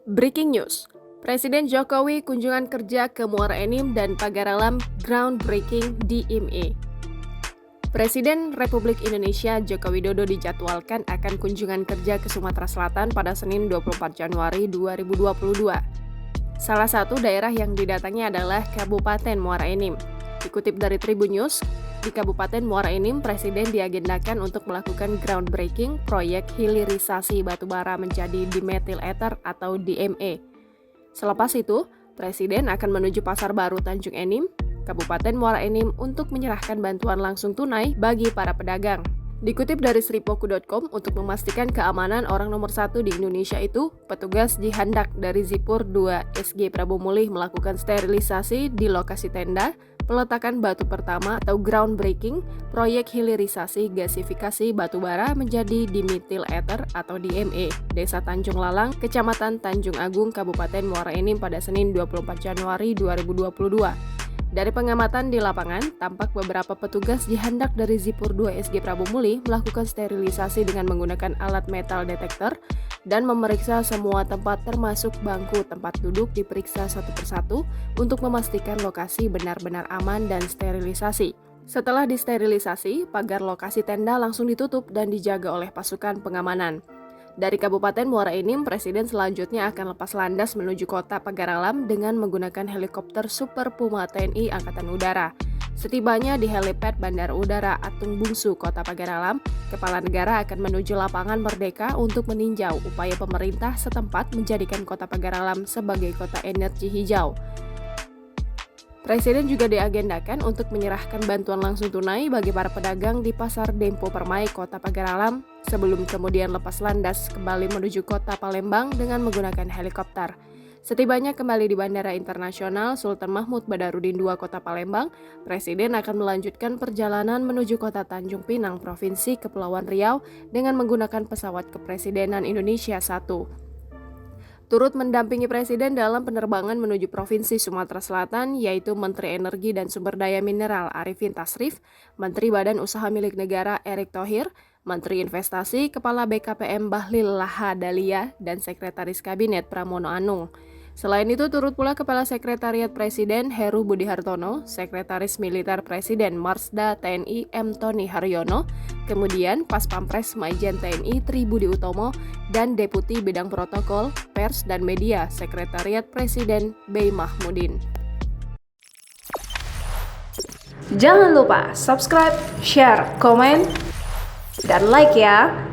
Breaking news, Presiden Jokowi kunjungan kerja ke Muara Enim dan Pagar Alam groundbreaking di IME. Presiden Republik Indonesia Joko Widodo dijadwalkan akan kunjungan kerja ke Sumatera Selatan pada Senin 24 Januari 2022. Salah satu daerah yang didatangi adalah Kabupaten Muara Enim. Dikutip dari Tribun News, di Kabupaten Muara Enim, Presiden diagendakan untuk melakukan groundbreaking proyek hilirisasi batubara menjadi dimethyl ether atau DME. Selepas itu, Presiden akan menuju Pasar Baru Tanjung Enim, Kabupaten Muara Enim untuk menyerahkan bantuan langsung tunai bagi para pedagang. Dikutip dari sripoku.com, untuk memastikan keamanan orang nomor 1 di Indonesia itu, petugas dihandak dari Zipur 2 SG Prabu Mulih melakukan sterilisasi di lokasi tenda, peletakan batu pertama atau groundbreaking proyek hilirisasi gasifikasi batubara menjadi dimethyl ether atau DME, Desa Tanjung Lalang, Kecamatan Tanjung Agung, Kabupaten Muara Enim pada Senin 24 Januari 2022. Dari pengamatan di lapangan, tampak beberapa petugas dihandak dari Zipur 2 SG Prabu Mulih melakukan sterilisasi dengan menggunakan alat metal detektor dan memeriksa semua tempat termasuk bangku tempat duduk diperiksa satu persatu untuk memastikan lokasi benar-benar aman dan sterilisasi. Setelah disterilisasi, pagar lokasi tenda langsung ditutup dan dijaga oleh pasukan pengamanan. Dari Kabupaten Muara Enim, Presiden selanjutnya akan lepas landas menuju kota Pagar Alam dengan menggunakan helikopter Super Puma TNI Angkatan Udara. Setibanya di helipad Bandara Udara Atung Bungsu, Kota Pagar Alam, Kepala Negara akan menuju lapangan Merdeka untuk meninjau upaya pemerintah setempat menjadikan Kota Pagar Alam sebagai kota energi hijau. Presiden juga diagendakan untuk menyerahkan bantuan langsung tunai bagi para pedagang di Pasar Dempo Permai, Kota Pagar Alam, sebelum kemudian lepas landas kembali menuju Kota Palembang dengan menggunakan helikopter. Setibanya kembali di Bandara Internasional Sultan Mahmud Badarudin II, Kota Palembang, Presiden akan melanjutkan perjalanan menuju Kota Tanjung Pinang, Provinsi Kepulauan Riau dengan menggunakan pesawat Kepresidenan Indonesia 1. Turut mendampingi Presiden dalam penerbangan menuju Provinsi Sumatera Selatan yaitu Menteri Energi dan Sumber Daya Mineral Arifin Tasrif, Menteri Badan Usaha Milik Negara Erick Thohir, Menteri Investasi Kepala BKPM Bahlil Lahadalia, dan Sekretaris Kabinet Pramono Anung. Selain itu turut pula Kepala Sekretariat Presiden Heru Budi Hartono, Sekretaris Militer Presiden Marsda TNI M. Tony Haryono, kemudian Pas Pampres Majen TNI Tri Budi Utomo, dan Deputi Bidang Protokol, Pers, dan Media Sekretariat Presiden Bey Mahmudin. Jangan lupa subscribe, share, komen, dan like ya!